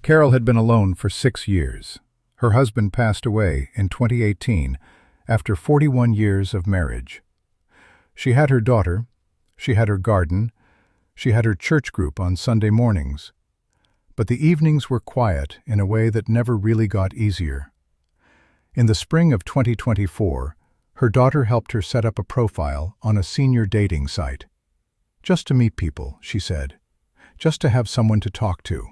Carol had been alone for 6 years. Her husband passed away in 2018 after 41 years of marriage. She had her daughter, she had her garden, she had her church group on Sunday mornings. But the evenings were quiet in a way that never really got easier. In the spring of 2024, her daughter helped her set up a profile on a senior dating site. Just to meet people, she said. Just to have someone to talk to.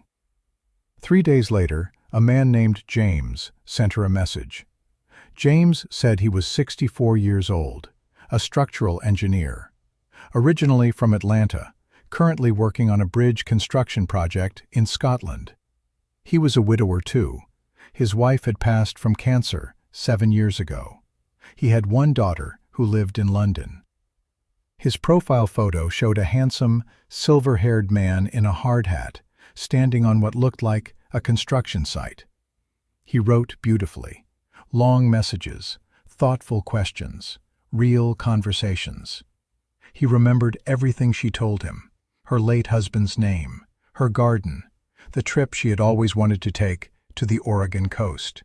3 days later, a man named James sent her a message. James said he was 64 years old, a structural engineer. Originally from Atlanta, currently working on a bridge construction project in Scotland. He was a widower too. His wife had passed from cancer 7 years ago. He had one daughter who lived in London. His profile photo showed a handsome, silver-haired man in a hard hat, standing on what looked like a construction site. He wrote beautifully. Long messages, thoughtful questions, real conversations. He remembered everything she told him, her late husband's name, her garden, the trip she had always wanted to take to the Oregon coast.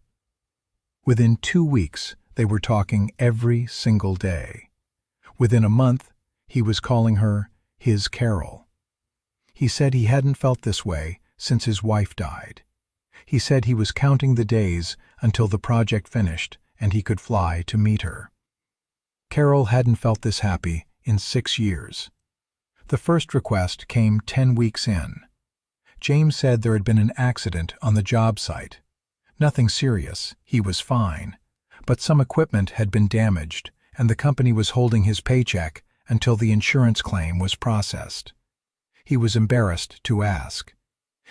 Within 2 weeks, they were talking every single day. Within a month, he was calling her his Carol. He said he hadn't felt this way since his wife died. He said he was counting the days until the project finished and he could fly to meet her. Carol hadn't felt this happy in 6 years. The first request came 10 weeks in. James said there had been an accident on the job site. Nothing serious, he was fine. But some equipment had been damaged, and the company was holding his paycheck until the insurance claim was processed. He was embarrassed to ask.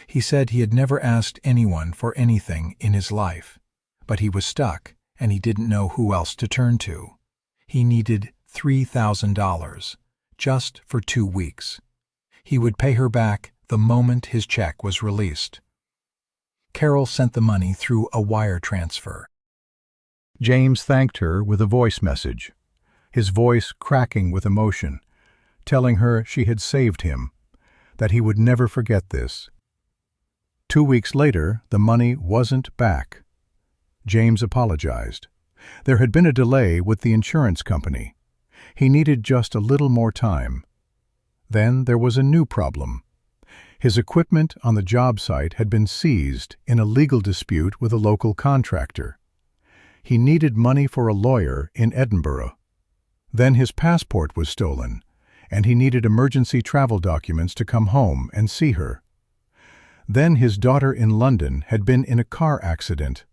He said he had never asked anyone for anything in his life, but he was stuck and he didn't know who else to turn to. He needed $3,000, just for 2 weeks. He would pay her back the moment his check was released. Carol sent the money through a wire transfer. James thanked her with a voice message, his voice cracking with emotion, telling her she had saved him, that he would never forget this. 2 weeks later, the money wasn't back. James apologized. There had been a delay with the insurance company. He needed just a little more time. Then there was a new problem. His equipment on the job site had been seized in a legal dispute with a local contractor. He needed money for a lawyer in Edinburgh. Then his passport was stolen, and he needed emergency travel documents to come home and see her. Then his daughter in London had been in a car accident,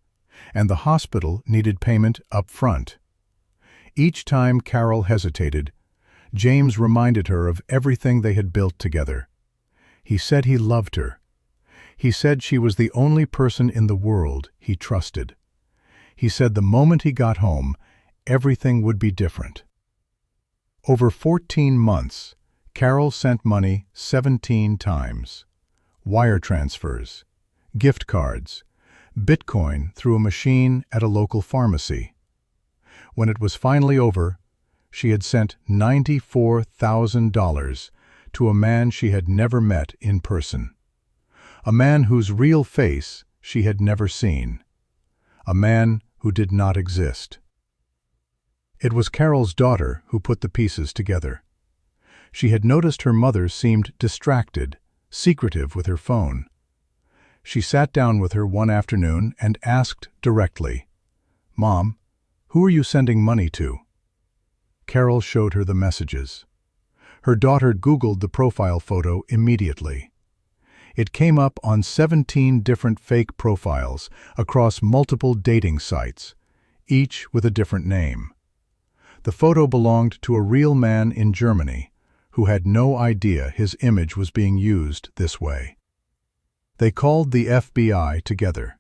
and the hospital needed payment up front. Each time Carol hesitated, James reminded her of everything they had built together. He said he loved her. He said she was the only person in the world he trusted. He said the moment he got home, everything would be different. Over 14 months, Carol sent money 17 times. Wire transfers, gift cards, Bitcoin through a machine at a local pharmacy. When it was finally over, she had sent $94,000 to a man she had never met in person. A man whose real face she had never seen. A man who did not exist. It was Carol's daughter who put the pieces together. She had noticed her mother seemed distracted, secretive with her phone. She sat down with her one afternoon and asked directly, "Mom, who are you sending money to?" Carol showed her the messages. Her daughter Googled the profile photo immediately. It came up on 17 different fake profiles across multiple dating sites, each with a different name. The photo belonged to a real man in Germany who had no idea his image was being used this way. They called the FBI together.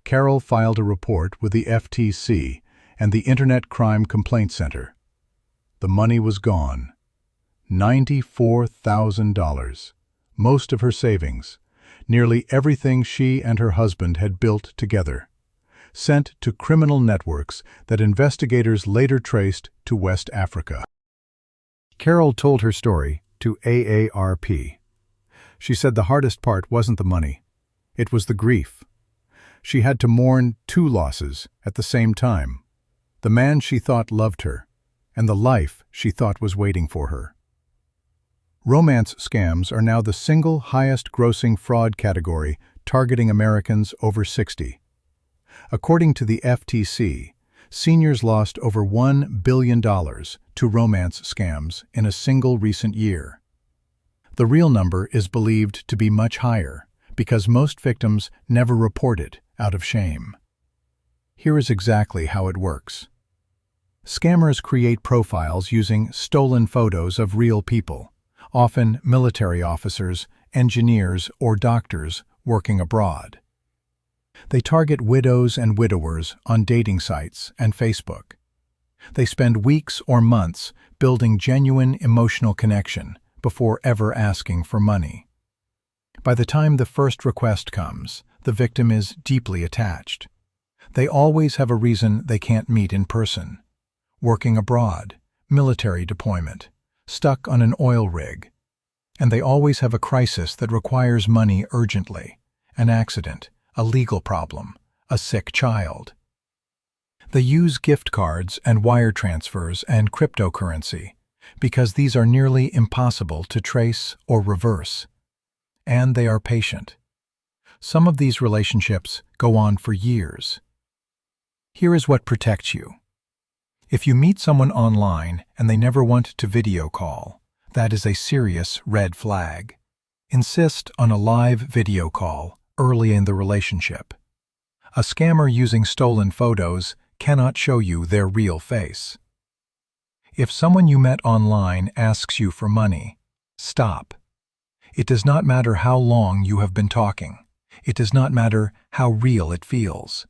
Carol filed a report with the FTC and the Internet Crime Complaint Center. The money was gone. $94,000, most of her savings, nearly everything she and her husband had built together, sent to criminal networks that investigators later traced to West Africa. Carol told her story to AARP. She said the hardest part wasn't the money. It was the grief. She had to mourn two losses at the same time: the man she thought loved her, and the life she thought was waiting for her. Romance scams are now the single highest-grossing fraud category targeting Americans over 60. According to the FTC, seniors lost over $1 billion to romance scams in a single recent year. The real number is believed to be much higher because most victims never report it out of shame. Here is exactly how it works. Scammers create profiles using stolen photos of real people, often military officers, engineers, or doctors working abroad. They target widows and widowers on dating sites and Facebook. They spend weeks or months building genuine emotional connection before ever asking for money. By the time the first request comes, the victim is deeply attached. They always have a reason they can't meet in person: working abroad, military deployment, stuck on an oil rig. And they always have a crisis that requires money urgently: an accident, a legal problem, a sick child. They use gift cards and wire transfers and cryptocurrency because these are nearly impossible to trace or reverse. And they are patient. Some of these relationships go on for years. Here is what protects you. If you meet someone online and they never want to video call, that is a serious red flag. Insist on a live video call early in the relationship. A scammer using stolen photos cannot show you their real face. If someone you met online asks you for money, stop. It does not matter how long you have been talking. It does not matter how real it feels.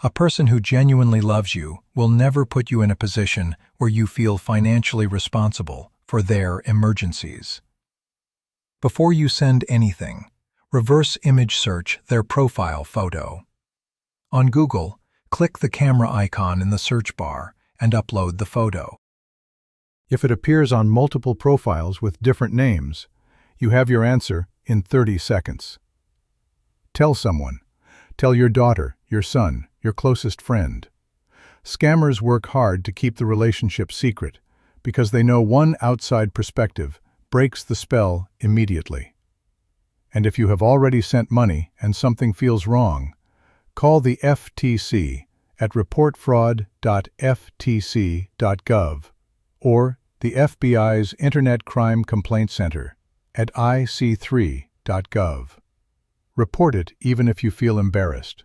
A person who genuinely loves you will never put you in a position where you feel financially responsible for their emergencies. Before you send anything, reverse image search their profile photo. On Google, click the camera icon in the search bar and upload the photo. If it appears on multiple profiles with different names, you have your answer in 30 seconds. Tell someone. Tell your daughter, your son, your closest friend. Scammers work hard to keep the relationship secret because they know one outside perspective breaks the spell immediately. And if you have already sent money and something feels wrong, call the FTC at reportfraud.ftc.gov or the FBI's Internet Crime Complaint Center at ic3.gov. Report it even if you feel embarrassed.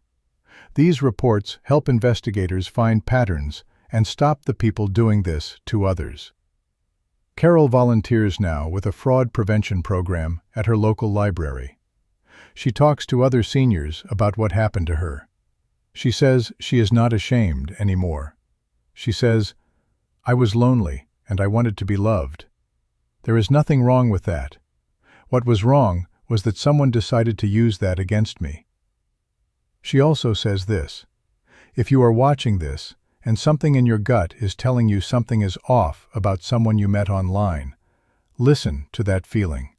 These reports help investigators find patterns and stop the people doing this to others. Carol volunteers now with a fraud prevention program at her local library. She talks to other seniors about what happened to her. She says she is not ashamed anymore. She says, "I was lonely and I wanted to be loved. There is nothing wrong with that. What was wrong was that someone decided to use that against me." She also says this: if you are watching this and something in your gut is telling you something is off about someone you met online, listen to that feeling.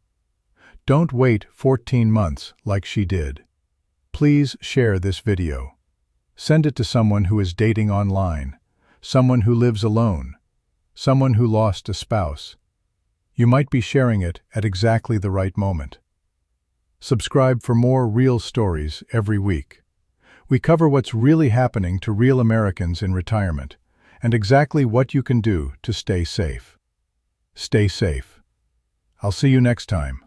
Don't wait 14 months like she did. Please share this video. Send it to someone who is dating online, someone who lives alone, someone who lost a spouse. You might be sharing it at exactly the right moment. Subscribe for more real stories every week. We cover what's really happening to real Americans in retirement and exactly what you can do to stay safe. Stay safe. I'll see you next time.